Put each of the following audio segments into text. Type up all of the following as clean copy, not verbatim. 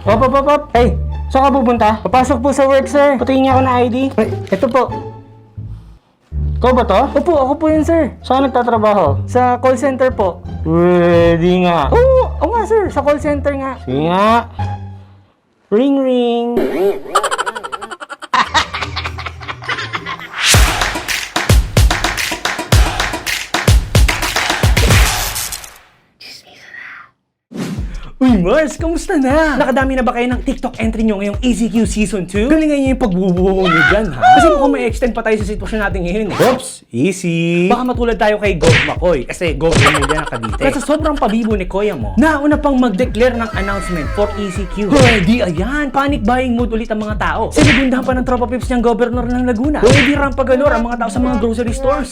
Hop. Hey, saan ka pupunta? Papasok po sa work, sir. Patingin niya ako ng ID. Ay, ito po. Ikaw ba to? Opo, ako po yun, sir. Saan nagtatrabaho? Sa call center po. Pwede nga. Oo nga, sir. Sa call center nga. Sige nga. Ring. Uy, Mars! Kamusta na? Nakadami na ba kayo ng TikTok entry nyo ngayong ECQ Season 2? Galingan nyo yung pagbubuo nyo dyan, ha? Kasi mukhang may extend pa tayo sa sitwasyon natin ngayon, eh. Oops! Easy! Baka matulad tayo kay Gov Makoy, kasi Gov mo dyan ang Cavite. Kasi sobrang pabibo ni Kuya mo, nauna pang mag-declare ng announcement for ECQ. Hoy, di ayan! Panic buying mood ulit ang mga tao. Sinigundahan pa ng tropa pips niyang governor ng Laguna. Hoy, di rampagalor ang mga tao sa mga grocery stores.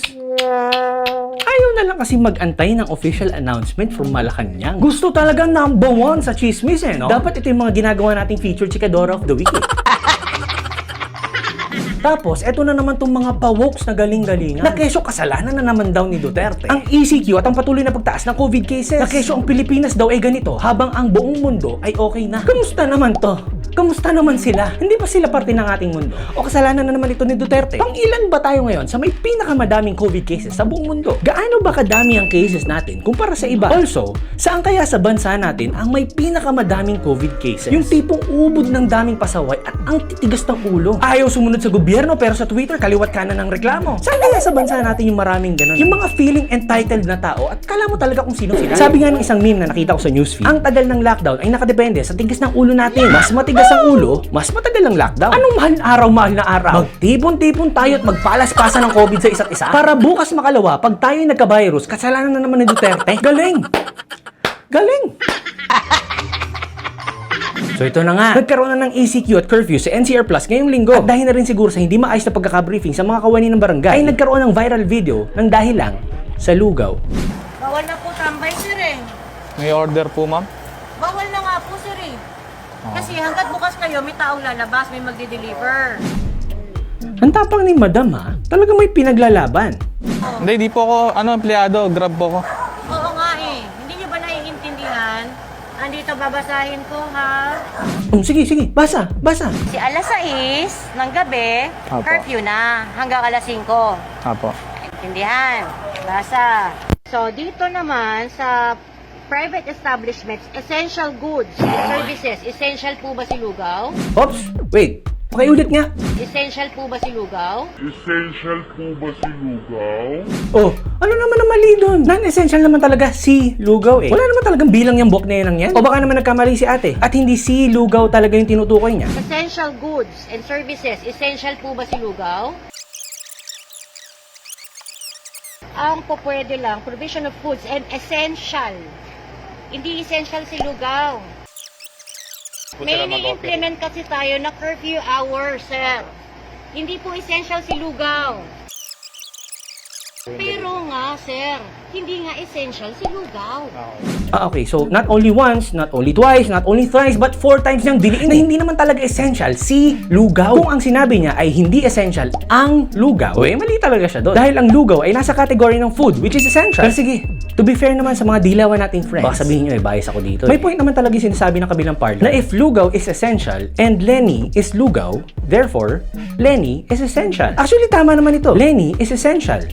Ayaw na lang kasi mag-antay ng official announcement from Malacanang. Gusto talaga number 1 sa chismis, eh, no? Dapat ito yung mga ginagawa nating featured chikadora of the week, eh. Tapos, eto na naman tong mga pa-wokes na galing-galingan. Na kesyo kasalanan na naman daw ni Duterte ang ECQ at ang patuloy na pagtaas ng COVID cases. Na kesyo ang Pilipinas daw ay ganito habang ang buong mundo ay okay na. Kamusta naman to? Kamusta naman sila? Hindi ba sila parte ng ating mundo? O kasalanan na naman ito ni Duterte? Pang-ilan ba tayo ngayon sa may pinakamadaming COVID cases sa buong mundo? Gaano ba kadami ang cases natin kumpara sa iba? Also, saan kaya sa bansa natin ang may pinakamadaming COVID cases? Yung tipong ubod ng daming pasaway at ang titigas ng ulo. Ayaw sumunod sa gobyerno pero sa Twitter kaliwat kanan ng reklamo. Saan kaya sa bansa natin yung maraming ganun? Yung mga feeling entitled na tao at kala mo talaga kung sino sila. Sabi nga ng isang meme na nakita ko sa newsfeed, ang tagal ng lockdown ay nakadepende sa tigas ng ulo natin. Mas matigas ang ulo, mas matagal ang lockdown. Anong mahal na araw? Magtipon-tipon tayo at magpalas-pasan ng COVID sa isa't isa para bukas makalawa pag tayo nagka-virus, kasalanan na naman ni Duterte. Galing! So ito na nga, nagkaroon na ng ECQ at curfew sa NCR Plus ngayong linggo. At dahil na rin siguro sa hindi maayos na pagkakabriefing sa mga kawani ng barangay, ay nagkaroon ng viral video ng dahil lang sa lugaw. Bawal na po tambay, sir, eh. May order po, ma'am? Bawal na nga po, sir, eh. Kasi hanggat bukas kayo, may taong lalabas, may magdi-deliver. Ang tapang ni Madam, ha? Talaga may pinaglalaban. Hindi, di po ako, empleyado. Grab po ako. Oo nga, eh. Hindi nyo ba naiintindihan? Andito babasahin ko, ha? Sige, basa. Si alas 6 ng gabi, Apo. curfew na. Hanggang alas 5. Apo. Intindihan. Basa. So, dito naman sa private establishments, essential goods and services. Essential po ba si lugaw? Oops, wait. Pakiulit nga. Essential po ba si lugaw? Essential po ba si lugaw? Oh, ano naman ang mali doon? Non-essential naman talaga si lugaw, eh. Wala naman talagang bilang yung buhok na yan. O baka naman nagkamali si ate at hindi si lugaw talaga yung tinutukoy niya. Essential goods and services. Essential po ba si lugaw? Ang po pwede lang, provision of foods and essential. Hindi essential si lugaw. May ini-implement kasi tayo na curfew hours, sir. Hindi po essential si lugaw. Pero nga, sir, hindi nga essential si lugaw. Okay, so not only once, not only twice, not only thrice, but 4 times niyang diniin na hindi naman talaga essential si lugaw. Kung ang sinabi niya ay hindi essential ang lugaw, eh mali talaga siya doon. Dahil ang lugaw ay nasa category ng food, which is essential. Pero sige, to be fair naman sa mga dilawan nating friends, baka sabihin niyo bias ako dito. May point naman talaga yung sinasabi ng kabilang party na if lugaw is essential and Lenny is lugaw, therefore, Lenny is essential. Actually, tama naman ito. Lenny is essential.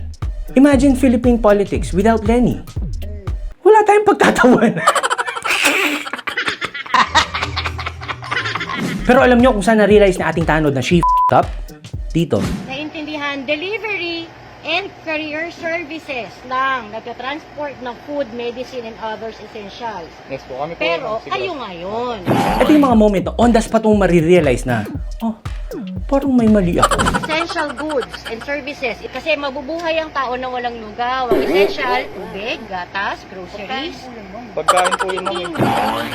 Imagine Philippine politics without Lenny. Wala tayong pagtatawan. Pero alam nyo kung saan na-realize na ating tanod na she up? Dito. Naintindihan, delivery and courier services lang nagtatransport ng food, medicine, and others essentials. Next po, kami po. Pero kayo ngayon. Ito yung mga moment na on the spot mong marirealize na, oh, parang may mali ako. Essential goods and services. Kasi mabubuhay ang tao na walang lugaw. Ang essential, tubig, gatas, groceries. Pagkain po yun, ma'am.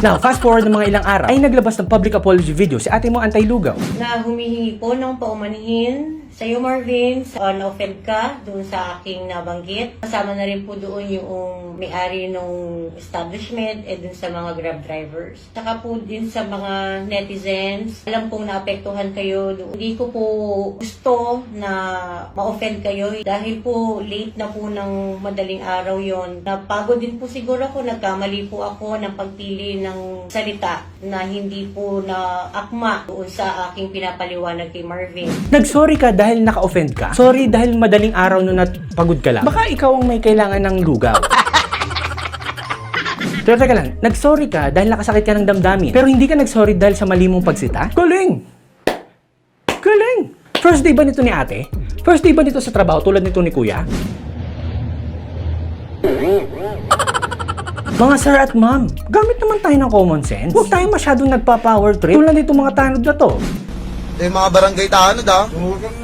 Now, fast forward ng mga ilang araw, ay naglabas ng public apology video si ate mo anti-lugaw. Na humihingi po ng paumanhin Sa'yo, Marvin, na-offend ka doon sa aking nabanggit. Kasama na rin po doon yung may-ari ng establishment at doon sa mga Grab drivers. Saka po din sa mga netizens. Alam kong naapektuhan kayo doon. Hindi ko po gusto na ma-offend kayo dahil po late na po ng madaling araw yon. Napagod din po siguro ako. Nagkamali po ako ng pagpili ng salita na hindi po na akma doon sa aking pinapaliwanag kay Marvin. Nag-sorry ka dahil naka-offend ka? Sorry dahil madaling araw nun at pagod ka lang? Baka ikaw ang may kailangan ng lugaw. Pero teka lang, nag-sorry ka dahil nakasakit ka ng damdamin. Pero hindi ka nag-sorry dahil sa mali mong pagsita? Galing! Galing! First day ba nito ni ate? First day ba nito sa trabaho tulad nito ni kuya? Mga sir at ma'am, gamit naman tayo ng common sense. Huwag tayo masyadong nagpa-power trip tulad nito mga tanod na to. Eh, mga barangay tanod, ah. Huwag kang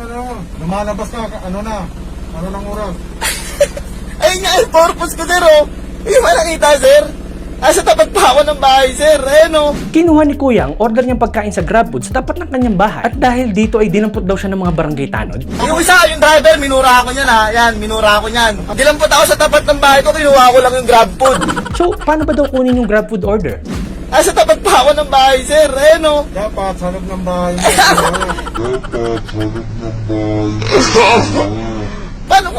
lumalabas na, ano nang oras? Ayun nga, yung purpose ko, sir, oh. Yung malakita, sir. Sa tapat pa ako ng bahay, sir. Ayun, oh. Kinuha ni kuya ang order niyang pagkain sa GrabFood sa tapat ng kanyang bahay. At dahil dito ay dinampot daw siya ng mga barangay tanod. Yung isa, yung driver, minura ako niyan, ha. Yan, minura ako niyan. Dilampot ako sa tapat ng bahay ko, kinuha ko lang yung GrabFood. So, paano ba daw kunin yung GrabFood order? Sa tapat pa ako ng bahay, sir. Ayun, oh. Dapat sa loob ng bahay mo. Paano ko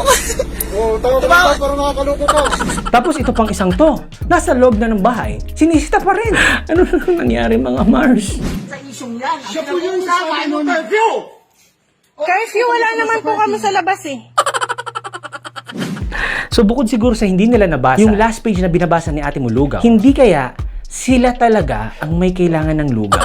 Oo, tawag Diba? ka, pero nakakaloko ka. Tapos ito pang isang to. Nasa loob na ng bahay, sinisita pa rin. Ano na nangyari mga Mars? Siya po yung sabi nun. Curfew, wala naman po kami sa labas eh. So bukod siguro sa hindi nila nabasa, yung last page na binabasa ni Ate Mulugaw, hindi kaya sila talaga ang may kailangan ng lugaw.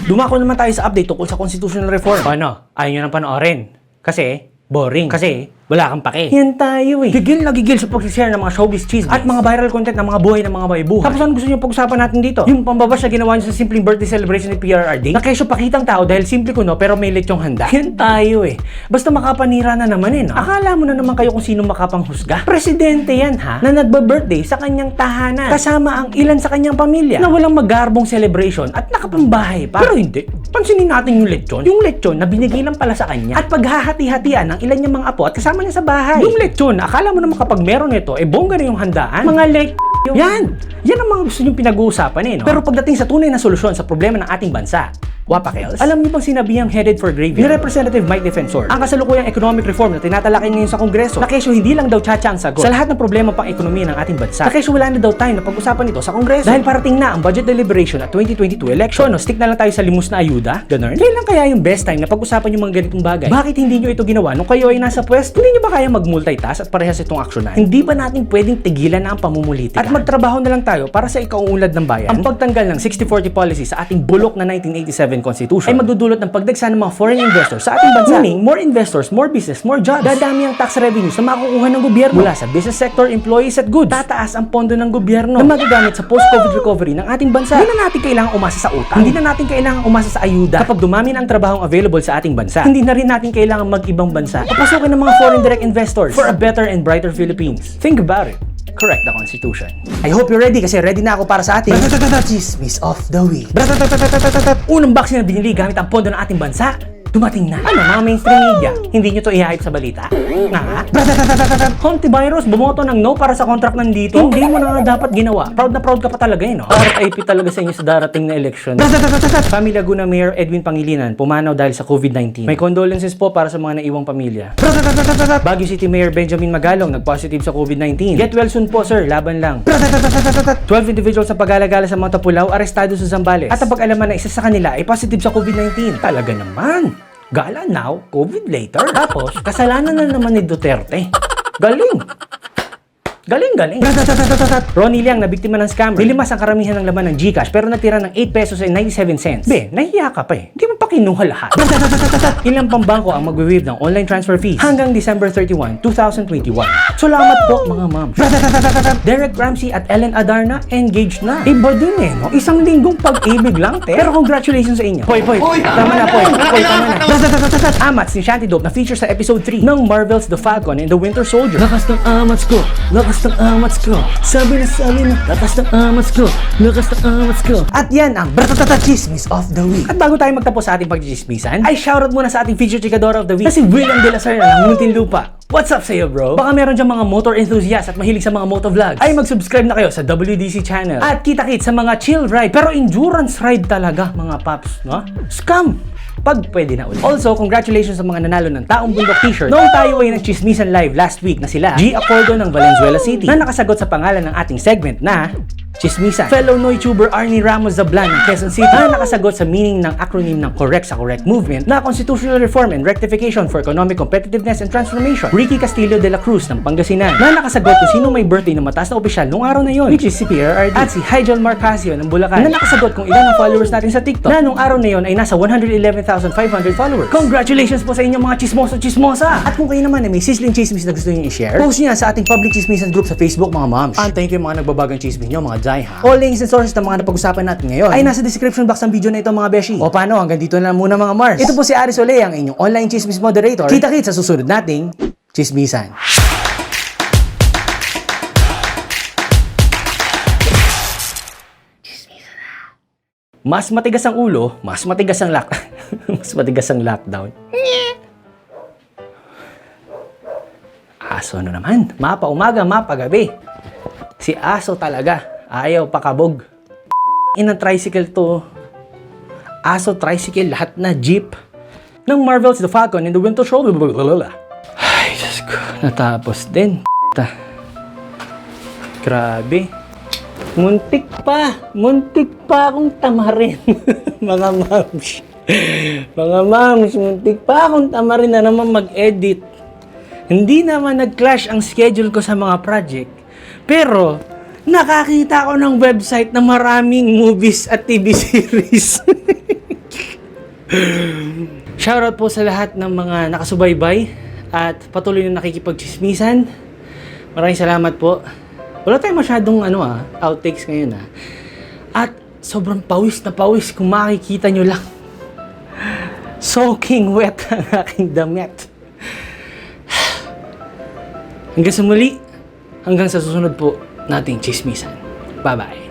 Dumako naman tayo sa update tungkol sa constitutional reform. Ano? Ayaw nyo nang panoorin. Kasi, boring. Kasi, wala kang pake. Yan tayo eh. Gigil na gigil sa pag-share ng mga showbiz chismis at mga viral content ng mga buhay ng mga buhay-buhay. Tapos ano gusto nyo pag-usapan natin dito? Yung pambabash na ginawa nyo sa simpleng birthday celebration ni PRRD na kesyo pakitang tao dahil simple kuno pero may lechong handa. Yan tayo eh. Basta makapanira na naman eh, no? Akala mo na naman kayo kung sino makapanghusga? Presidente yan ha, na nagba-birthday sa kanyang tahanan. Kasama ang ilan sa kanyang pamilya na walang magarbong celebration at nakapambahay pa. Pero hindi. Pansinin natin yung lechon. Yung lechon na binigay lang pala sa kanya at paghahati-hatian ng ilan niyang mga apo at kasama niya sa bahay. Yung lechon, akala mo naman kapag meron ito, bongga na yung handaan. Mga yan! Yan ang mga gusto niyong pinag-uusapan eh, no? Pero pagdating sa tunay na solusyon sa problema ng ating bansa, Wapakels, alam niyo bang sinabihang headed for graveyard ni Representative Mike Defensor ang kasalukuyang economic reform na tinatalakay ngayon sa Kongreso na kesyo hindi lang daw tsa-tsa ang sagot sa lahat ng problema pang ekonomiya ng ating bansa. Na kesyo wala na daw time na pag-usapan ito sa Kongreso dahil parating na ang budget deliberation at 2022 election. No, stick na lang tayo sa limus na ayuda, ganun. Kailan kaya yung best time na pag-usapan yung mga ganitong bagay? Bakit hindi nyo ito ginawa nung kayo ay nasa pwesto? Hindi nyo ba kaya mag-multitask at parehas itong aksyonan? Hindi ba natin pwedeng tigilan na ang pamumulitika? At magtrabaho na lang tayo para sa ikauunlad ng bayan? Ang pagtanggal ng 60-40 policy sa ating bulok na 1987 Constitution ay magdudulot ng pagdagsa ng mga foreign investors sa ating bansa. Meaning, more investors, more business, more jobs. Dadami ang tax revenue sa makukuha ng gobyerno mula sa business sector, employees at goods. Tataas ang pondo ng gobyerno na magagamit sa post-COVID recovery ng ating bansa. Hindi na natin kailangang umasa sa utang. Hindi na natin kailangang umasa sa ayuda kapag dumami na ang trabahong available sa ating bansa. Hindi na rin natin kailangang mag-ibang bansa papasukin ng mga foreign direct investors for a better and brighter Philippines. Think about it. Correct the Constitution. I hope you're ready kasi ready na ako para sa ating Chismis of the Week. Unang vaccine na binili gamit ang pondo ng ating bansa. Dumating na. Ano, mga mainstream media? Hindi nyo to i-hype sa balita? Nga? Hontivirus, bumoto ng no para sa contract nandito? Hindi mo na nga dapat ginawa. Proud na proud ka pa talaga eh, no? RIP talaga sa inyo sa darating na election. Family Laguna Mayor Edwin Pangilinan pumanaw dahil sa COVID-19. May condolences po para sa mga naiwang pamilya. Baguio City Mayor Benjamin Magalong nag-positive sa COVID-19. Get well soon po sir, laban lang. 12 individuals sa pag-alagala sa mga Tapulaw arestado sa Zambales. At ang pag-alaman na isa sa kanila ay positive sa COVID-19. Talaga naman. Gala now, COVID later. Tapos, kasalanan na naman ni Duterte. Galing! Galing! Ronnie Liang na biktima ng scammer. Nilimas ang karamihan ng laman ng GCash pero natira ng 8 pesos and 97 cents. Be, nahiya ka pa eh. Di mo pa kinuha lahat. Ilang pambangko ang magwe-waive ng online transfer fees hanggang December 31, 2021. Salamat po mga ma'am. Derek Ramsey at Ellen Adarna engaged na. Iba din eh, no? Isang linggong pag-ibig lang, te. Pero congratulations sa inyo. Poy, tama na, Poy, tama na. Amats ni Shantydope na feature sa episode 3 ng Marvel's The Falcon and the Winter Soldier. Lakas ng amats ko, lakas ng amats ko. Sabi na, lakas ng amats ko, lakas ng amats ko. At yan ang chismis of the week. At bago tayo magtapos sa ating pagchismisan, ay shoutout muna sa ating feature chikadora of the week na si William De La Serna ng Muntinlupa. What's up sa'yo, bro? Baka meron dyan mga motor enthusiast at mahilig sa mga motovlogs. Ay mag-subscribe na kayo sa WDC channel. At kita-kit sa mga chill ride, pero endurance ride talaga, mga paps, no? Scam! Pag pwede na ulit. Also, congratulations sa mga nanalo ng Taong Bundok t-shirt noong tayo ay nagchismisan live last week na sila G. Acordo ng Valenzuela City na nakasagot sa pangalan ng ating segment na Chismisan. Fellow Noytuber Arnie Ramos Zablan ng Quezon City na nakasagot sa meaning ng acronym ng Correct sa Correct Movement na Constitutional Reform and Rectification for Economic Competitiveness and Transformation. Ricky Castillo de la Cruz ng Pangasinan na nakasagot kung sino may birthday ng mataas na opisyal nung araw na yon, which is si PRRD. At si Hygel Marcasio ng Bulacan na nakasagot kung ilan ang followers natin sa TikTok na nung araw na yon ay nasa 111,500 followers. Congratulations po sa inyo mga chismosa! At kung kayo naman ay may sizzling chismis na gusto niyo i-share, post niyo sa ating public chismisan group sa Facebook mga moms. Antayin ko yung mga nagbabagang chismis niyo mga Jai ha. All links and sources ng mga napag-usapan natin ngayon ay nasa description box ng video na ito mga beshi. O paano, hanggang dito na lang muna mga Mars. Ito po si Aris Ole, ang inyong online chismis moderator. Kita-kits sa susunod nating chismisan. Mas matigas ang ulo, mas matigas ang mas matigas ang lockdown. Aso na naman, mapa umaga, mapa gabi. Si Aso talaga. Ayaw pakabog. Inang tricycle to. Aso, tricycle, lahat na jeep. Ng Marvel's The Falcon and the Winter Soldier. Ay, Diyos ko. Natapos din. Grabe. Muntik pa akong tamarin. Mga moms. Mga moms, muntik pa akong tamarin na naman mag-edit. Hindi naman nag-clash ang schedule ko sa mga project. Pero, nakakita ko ng website na maraming movies at TV series. Shoutout po sa lahat ng mga nakasubaybay at patuloy na nakikipagchismisan. Maraming salamat po. Wala tayong masyadong outtakes ngayon At sobrang pawis na pawis kung makikita nyo lang. Soaking wet ang aking damit. Hanggang sa muli, hanggang sa susunod po nating chismisan. Bye-bye.